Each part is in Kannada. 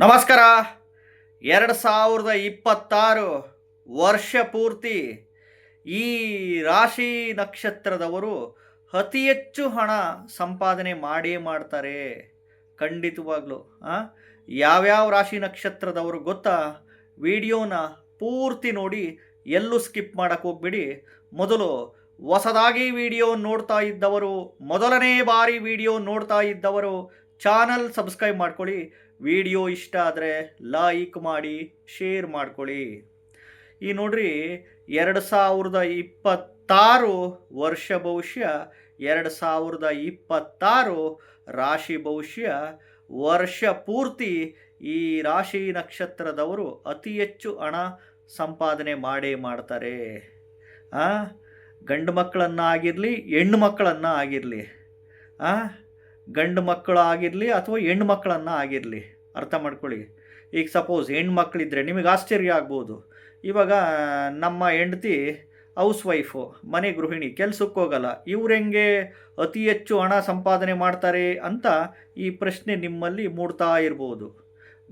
ನಮಸ್ಕಾರ. 2026 ವರ್ಷ ಪೂರ್ತಿ ಈ ರಾಶಿ ನಕ್ಷತ್ರದವರು ಅತಿ ಹೆಚ್ಚು ಹಣ ಸಂಪಾದನೆ ಮಾಡೇ ಮಾಡ್ತಾರೆ. ಖಂಡಿತವಾಗ್ಲೂ ಯಾವ್ಯಾವ ರಾಶಿ ನಕ್ಷತ್ರದವರು ಗೊತ್ತಾ? ವಿಡಿಯೋನ ಪೂರ್ತಿ ನೋಡಿ, ಎಲ್ಲೂ ಸ್ಕಿಪ್ ಮಾಡಕ್ಕೆ ಹೋಗ್ಬಿಡಿ. ಮೊದಲು ಹೊಸದಾಗಿ ವಿಡಿಯೋ ನೋಡ್ತಾ ಇದ್ದವರು, ಮೊದಲನೇ ಬಾರಿ ವಿಡಿಯೋ ನೋಡ್ತಾ ಇದ್ದವರು ಚಾನಲ್ ಸಬ್ಸ್ಕ್ರೈಬ್ ಮಾಡ್ಕೊಳ್ಳಿ. ವಿಡಿಯೋ ಇಷ್ಟ ಆದರೆ ಲೈಕ್ ಮಾಡಿ, ಶೇರ್ ಮಾಡ್ಕೊಳ್ಳಿ. ಈ ನೋಡ್ರಿ, 2026 ವರ್ಷ ಭವಿಷ್ಯ, 2026 ರಾಶಿ ಭವಿಷ್ಯ. ವರ್ಷ ಪೂರ್ತಿ ಈ ರಾಶಿ ನಕ್ಷತ್ರದವರು ಅತಿ ಹೆಚ್ಚು ಹಣ ಸಂಪಾದನೆ ಮಾಡೇ ಮಾಡ್ತಾರೆ. ಗಂಡು ಮಕ್ಕಳನ್ನಾಗಿರಲಿ, ಹೆಣ್ಣು ಮಕ್ಕಳನ್ನು ಆಗಿರಲಿ, ಗಂಡು ಮಕ್ಕಳು ಆಗಿರಲಿ ಅಥವಾ ಹೆಣ್ಣು ಮಕ್ಕಳನ್ನು ಆಗಿರಲಿ, ಅರ್ಥ ಮಾಡ್ಕೊಳ್ಳಿ. ಈಗ ಸಪೋಸ್ ಹೆಣ್ಮಕ್ಳಿದ್ರೆ ನಿಮಗೆ ಆಶ್ಚರ್ಯ ಆಗ್ಬೋದು. ಇವಾಗ ನಮ್ಮ ಹೆಂಡತಿ ಹೌಸ್ ವೈಫು, ಮನೆ ಗೃಹಿಣಿ, ಕೆಲ್ಸಕ್ಕೆ ಹೋಗಲ್ಲ, ಇವ್ರು ಹೆಂಗೆ ಅತಿ ಹೆಚ್ಚು ಹಣ ಸಂಪಾದನೆ ಮಾಡ್ತಾರೆ ಅಂತ ಈ ಪ್ರಶ್ನೆ ನಿಮ್ಮಲ್ಲಿ ಮೂಡ್ತಾ ಇರ್ಬೋದು.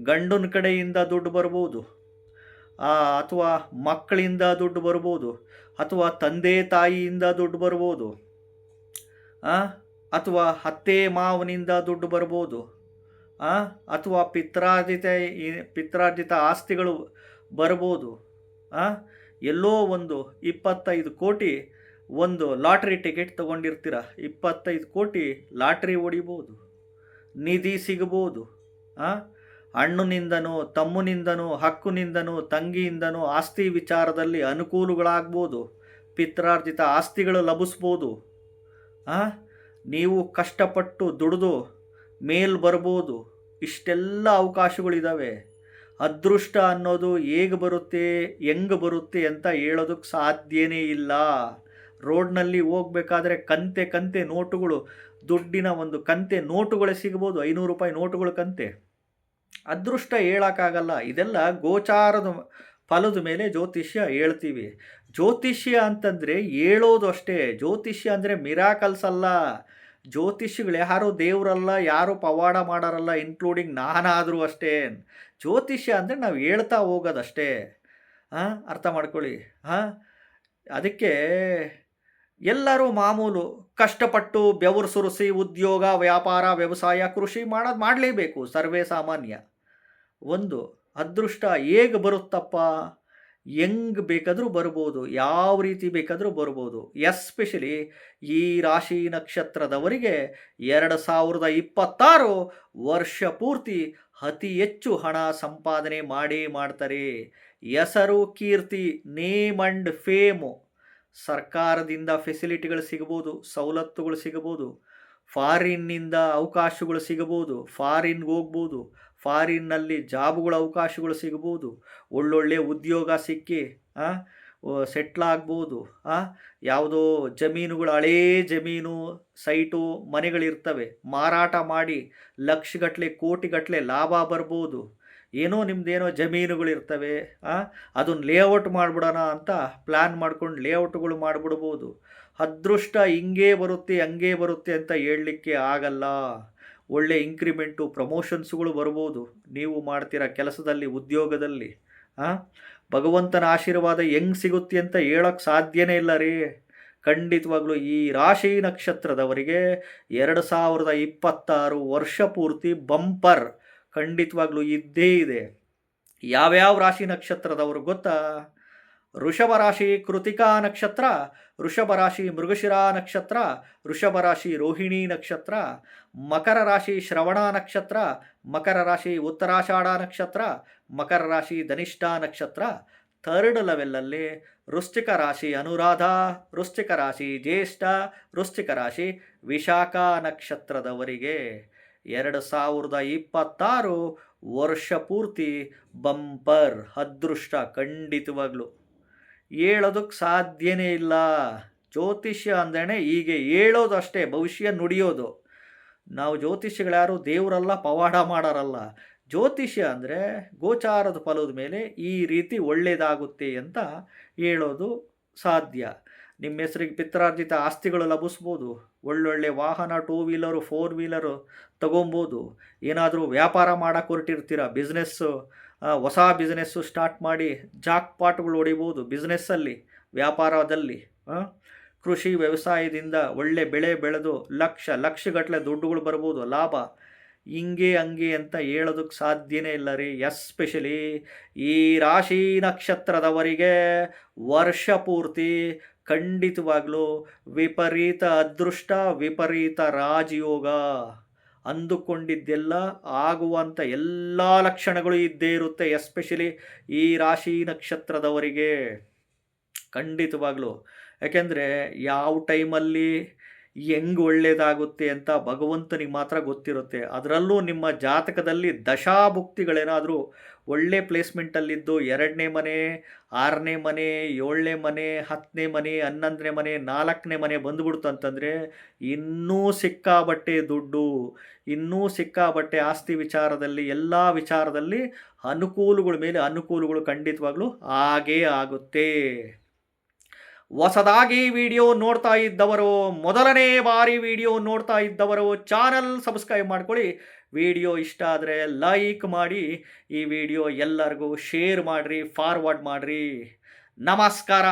ಗಂಡನ ಕಡೆಯಿಂದ ದುಡ್ಡು ಬರ್ಬೋದು, ಅಥವಾ ಮಕ್ಕಳಿಂದ ದುಡ್ಡು ಬರ್ಬೋದು, ಅಥವಾ ತಂದೆ ತಾಯಿಯಿಂದ ದುಡ್ಡು ಬರ್ಬೋದು, ಅಥವಾ ಅತ್ತೆ ಮಾವನಿಂದ ದುಡ್ಡು ಬರ್ಬೋದು, ಅಥವಾ ಪಿತ್ರಾರ್ಜಿತ ಆಸ್ತಿಗಳು ಬರ್ಬೋದು. ಎಲ್ಲೋ ಒಂದು 25 ಕೋಟಿ ಒಂದು ಲಾಟ್ರಿ ಟಿಕೆಟ್ ತೊಗೊಂಡಿರ್ತೀರ, 25 ಕೋಟಿ ಲಾಟ್ರಿ ಹೊಡಿಬೋದು, ನಿಧಿ ಸಿಗ್ಬೋದು. ಅಣ್ಣನಿಂದನೋ ತಮ್ಮನಿಂದನೋ ಹಕ್ಕುನಿಂದನೋ ತಂಗಿಯಿಂದನೋ ಆಸ್ತಿ ವಿಚಾರದಲ್ಲಿ ಅನುಕೂಲಗಳಾಗ್ಬೋದು, ಪಿತ್ರಾರ್ಜಿತ ಆಸ್ತಿಗಳು ಲಭಿಸ್ಬೋದು. ನೀವು ಕಷ್ಟಪಟ್ಟು ದುಡಿದು ಮೇಲ್ ಬರ್ಬೋದು. ಇಷ್ಟೆಲ್ಲ ಅವಕಾಶಗಳಿದ್ದಾವೆ. ಅದೃಷ್ಟ ಅನ್ನೋದು ಹೇಗೆ ಬರುತ್ತೆ, ಹೆಂಗೆ ಬರುತ್ತೆ ಅಂತ ಹೇಳೋದಕ್ಕೆ ಸಾಧ್ಯನೇ ಇಲ್ಲ. ರೋಡ್ನಲ್ಲಿ ಹೋಗ್ಬೇಕಾದ್ರೆ ಕಂತೆ ಕಂತೆ ನೋಟುಗಳು, ದುಡ್ಡಿನ ಒಂದು ಕಂತೆ ನೋಟುಗಳೇ ಸಿಗ್ಬೋದು, 500 ರೂಪಾಯಿ ನೋಟುಗಳ ಕಂತೆ. ಅದೃಷ್ಟ ಹೇಳೋಕ್ಕಾಗಲ್ಲ. ಇದೆಲ್ಲ ಗೋಚಾರದ ಫಲದ ಮೇಲೆ ಜ್ಯೋತಿಷ್ಯ ಹೇಳ್ತೀವಿ. ಜ್ಯೋತಿಷ್ಯ ಅಂತಂದರೆ ಹೇಳೋದು ಅಷ್ಟೇ. ಜ್ಯೋತಿಷ್ಯ ಅಂದರೆ ಮಿರಾಕಲ್ಸ್ ಅಲ್ಲ. ಜ್ಯೋತಿಷಿಗಳು ಯಾರು ದೇವರಲ್ಲ, ಯಾರು ಪವಾಡ ಮಾಡೋರಲ್ಲ, ಇನ್ಕ್ಲೂಡಿಂಗ್ ನಾನಾದರೂ ಅಷ್ಟೇ. ಜ್ಯೋತಿಷ್ಯ ಅಂದರೆ ನಾವು ಹೇಳ್ತಾ ಹೋಗೋದಷ್ಟೇ. ಅರ್ಥ ಮಾಡ್ಕೊಳ್ಳಿ. ಅದಕ್ಕೆ ಎಲ್ಲರೂ ಮಾಮೂಲು ಕಷ್ಟಪಟ್ಟು ಬೆವರು ಸುರಿಸಿ ಉದ್ಯೋಗ, ವ್ಯಾಪಾರ, ವ್ಯವಸಾಯ, ಕೃಷಿ ಮಾಡಲೇಬೇಕು, ಸರ್ವೇ ಸಾಮಾನ್ಯ. ಒಂದು ಅದೃಷ್ಟ ಹೇಗೆ ಬರುತ್ತಪ್ಪ? ಹೆಂಗೆ ಬೇಕಾದರೂ ಬರ್ಬೋದು, ಯಾವ ರೀತಿ ಬೇಕಾದರೂ ಬರ್ಬೋದು. ಎಸ್ಪೆಷಲಿ ಈ ರಾಶಿ ನಕ್ಷತ್ರದವರಿಗೆ 2026 ವರ್ಷ ಪೂರ್ತಿ ಅತಿ ಹೆಚ್ಚು ಹಣ ಸಂಪಾದನೆ ಮಾಡೇ ಮಾಡ್ತಾರೆ. ಹೆಸರು, ಕೀರ್ತಿ, ನೇಮ್ ಆ್ಯಂಡ್ ಫೇಮು, ಸರ್ಕಾರದಿಂದ ಫೆಸಿಲಿಟಿಗಳು ಸಿಗ್ಬೋದು, ಸವಲತ್ತುಗಳು ಸಿಗ್ಬೋದು, ಫಾರಿನ್ನಿಂದ ಅವಕಾಶಗಳು ಸಿಗ್ಬೋದು, ಫಾರಿನ್ಗೆ ಹೋಗ್ಬೋದು, ಫಾರಿನ್ನಲ್ಲಿ ಜಾಬ್ಗಳ ಅವಕಾಶಗಳು ಸಿಗ್ಬೋದು, ಒಳ್ಳೊಳ್ಳೆ ಉದ್ಯೋಗ ಸಿಕ್ಕಿ ಸೆಟ್ಲಾಗ್ಬೋದು. ಯಾವುದೋ ಜಮೀನುಗಳು, ಹಳೇ ಜಮೀನು, ಸೈಟು, ಮನೆಗಳಿರ್ತವೆ, ಮಾರಾಟ ಮಾಡಿ ಲಕ್ಷಗಟ್ಟಲೆ ಕೋಟಿಗಟ್ಟಲೆ ಲಾಭ ಬರ್ಬೋದು. ಏನೋ ನಿಮ್ಮದೇನೋ ಜಮೀನುಗಳಿರ್ತವೆ, ಅದನ್ನು ಲೇಔಟ್ ಮಾಡಿಬಿಡೋಣ ಅಂತ ಪ್ಲ್ಯಾನ್ ಮಾಡ್ಕೊಂಡು ಲೇಔಟ್ಗಳು ಮಾಡಿಬಿಡ್ಬೋದು. ಅದೃಷ್ಟ ಹಿಂಗೇ ಬರುತ್ತೆ ಹಂಗೇ ಬರುತ್ತೆ ಅಂತ ಹೇಳಲಿಕ್ಕೆ ಆಗಲ್ಲ. ಒಳ್ಳೆ ಇಂಕ್ರಿಮೆಂಟು, ಪ್ರಮೋಷನ್ಸ್ಗಳು ಬರ್ಬೋದು ನೀವು ಮಾಡ್ತಿರೋ ಕೆಲಸದಲ್ಲಿ, ಉದ್ಯೋಗದಲ್ಲಿ. ಭಗವಂತನ ಆಶೀರ್ವಾದ ಹೆಂಗೆ ಸಿಗುತ್ತೆ ಅಂತ ಹೇಳೋಕ್ಕೆ ಸಾಧ್ಯನೇ ಇಲ್ಲ ರೀ. ಖಂಡಿತವಾಗ್ಲೂ ಈ ರಾಶಿ ನಕ್ಷತ್ರದವರಿಗೆ 2026 ವರ್ಷ ಪೂರ್ತಿ ಬಂಪರ್ ಖಂಡಿತವಾಗ್ಲೂ ಇದ್ದೇ ಇದೆ. ಯಾವ್ಯಾವ ರಾಶಿ ನಕ್ಷತ್ರದವರು ಗೊತ್ತಾ? ವೃಷಭ ರಾಶಿ ಕೃತಿಕಾ ನಕ್ಷತ್ರ, ವೃಷಭ ರಾಶಿ ಮೃಗಶಿರ ನಕ್ಷತ್ರ, ವೃಷಭ ರಾಶಿ ರೋಹಿಣಿ ನಕ್ಷತ್ರ, ಮಕರ ರಾಶಿ ಶ್ರವಣ ನಕ್ಷತ್ರ, ಮಕರ ರಾಶಿ ಉತ್ತರಾಷಾಢ ನಕ್ಷತ್ರ, ಮಕರ ರಾಶಿ ಧನಿಷ್ಠ ನಕ್ಷತ್ರ. ಥರ್ಡ್ ಲೆವೆಲಲ್ಲಿ ವೃಶ್ಚಿಕ ರಾಶಿ ಅನುರಾಧ, ವೃಶ್ಚಿಕ ರಾಶಿ ಜ್ಯೇಷ್ಠ, ವೃಶ್ಚಿಕ ರಾಶಿ ವಿಶಾಖ ನಕ್ಷತ್ರದವರಿಗೆ 2026 ವರ್ಷ ಪೂರ್ತಿ ಬಂಪರ್ ಅದೃಷ್ಟ. ಖಂಡಿತವಾಗ್ಲು ಹೇಳೋದಕ್ಕೆ ಸಾಧ್ಯನೇ ಇಲ್ಲ. ಜ್ಯೋತಿಷ್ಯ ಅಂದ್ರೇ ಹೀಗೆ ಹೇಳೋದು ಅಷ್ಟೇ, ಭವಿಷ್ಯ ನುಡಿಯೋದು. ನಾವು ಜ್ಯೋತಿಷ್ಯಗಳ್ಯಾರು ದೇವರಲ್ಲ, ಪವಾಡ ಮಾಡೋರಲ್ಲ. ಜ್ಯೋತಿಷ್ಯ ಅಂದರೆ ಗೋಚಾರದ ಫಲದ ಮೇಲೆ ಈ ರೀತಿ ಒಳ್ಳೆಯದಾಗುತ್ತೆ ಅಂತ ಹೇಳೋದು ಸಾಧ್ಯ. ನಿಮ್ಮ ಹೆಸರಿಗೆ ಪಿತ್ರಾರ್ಜಿತ ಆಸ್ತಿಗಳು ಲಭಿಸ್ಬೋದು, ಒಳ್ಳೊಳ್ಳೆ ವಾಹನ, 2 ವೀಲರು 4 ವೀಲರು ತಗೊಬೋದು. ಏನಾದರೂ ವ್ಯಾಪಾರ ಮಾಡಕ್ಕೆ ಹೊರಟಿರ್ತೀರ, ಬಿಸ್ನೆಸ್ಸು, ಹೊಸ ಬಿಸ್ನೆಸ್ಸು ಸ್ಟಾರ್ಟ್ ಮಾಡಿ ಜಾಕ್‌ಪಾಟ್‌ಗಳು ಹೊಡಿಬೋದು ಬಿಸ್ನೆಸ್ಸಲ್ಲಿ, ವ್ಯಾಪಾರದಲ್ಲಿ. ಆ, ಕೃಷಿ ವ್ಯವಸಾಯದಿಂದ ಒಳ್ಳೆ ಬೆಳೆ ಬೆಳೆದು ಲಕ್ಷಗಟ್ಟಲೆ ದುಡ್ಡುಗಳು ಬರ್ಬೋದು, ಲಾಭ. ಹಿಂಗೆ ಹಂಗೆ ಅಂತ ಹೇಳೋದಕ್ಕೆ ಸಾಧ್ಯನೇ ಇಲ್ಲ ರೀ. ಎಸ್ಪೆಷಲಿ ಈ ರಾಶಿ ನಕ್ಷತ್ರದವರಿಗೆ ವರ್ಷ ಪೂರ್ತಿ ಖಂಡಿತವಾಗ್ಲೂ ವಿಪರೀತ ಅದೃಷ್ಟ, ವಿಪರೀತ ರಾಜಯೋಗ. ಅಂದುಕೊಂಡಿದ್ದೆಲ್ಲ ಆಗುವಂಥ ಎಲ್ಲ ಲಕ್ಷಣಗಳು ಇದ್ದೇ ಇರುತ್ತೆ, ಎಸ್ಪೆಷಲಿ ಈ ರಾಶಿ ನಕ್ಷತ್ರದವರಿಗೆ. ಖಂಡಿತವಾಗ್ಲೂ. ಯಾಕೆಂದರೆ ಯಾವ ಟೈಮಲ್ಲಿ ಹೆಂಗೆ ಒಳ್ಳೆಯದಾಗುತ್ತೆ ಅಂತ ಭಗವಂತನಿಗೆ ಮಾತ್ರ ಗೊತ್ತಿರುತ್ತೆ. ಅದರಲ್ಲೂ ನಿಮ್ಮ ಜಾತಕದಲ್ಲಿ ದಶಾಭುಕ್ತಿಗಳೇನಾದರೂ ಒಳ್ಳೆ ಪ್ಲೇಸ್ಮೆಂಟಲ್ಲಿದ್ದು 2ನೇ ಮನೆ, 6ನೇ ಮನೆ, 7ನೇ ಮನೆ, 10ನೇ ಮನೆ, 11ನೇ ಮನೆ, 4ನೇ ಮನೆ ಬಂದುಬಿಡ್ತು ಅಂತಂದರೆ ಇನ್ನೂ ಸಿಕ್ಕಾಬಟ್ಟೆ ದುಡ್ಡು, ಇನ್ನೂ ಸಿಕ್ಕಾಬಟ್ಟೆ ಆಸ್ತಿ ವಿಚಾರದಲ್ಲಿ, ಎಲ್ಲ ವಿಚಾರದಲ್ಲಿ ಅನುಕೂಲಗಳ ಮೇಲೆ ಅನುಕೂಲಗಳು ಖಂಡಿತವಾಗ್ಲೂ ಆಗೇ ಆಗುತ್ತೆ. ಹೊಸದಾಗಿ ವಿಡಿಯೋ ನೋಡ್ತಾ ಇದ್ದವರು, ಮೊದಲನೇ ಬಾರಿ ವಿಡಿಯೋ ನೋಡ್ತಾ ಇದ್ದವರು ಚಾನಲ್ ಸಬ್ಸ್ಕ್ರೈಬ್ ಮಾಡ್ಕೊಳ್ಳಿ. ವಿಡಿಯೋ ಇಷ್ಟ ಆದರೆ ಲೈಕ್ ಮಾಡಿ, ಈ ವಿಡಿಯೋ ಎಲ್ಲರಿಗೂ ಶೇರ್ ಮಾಡಿರಿ, ಫಾರ್ವರ್ಡ್ ಮಾಡಿರಿ. ನಮಸ್ಕಾರ.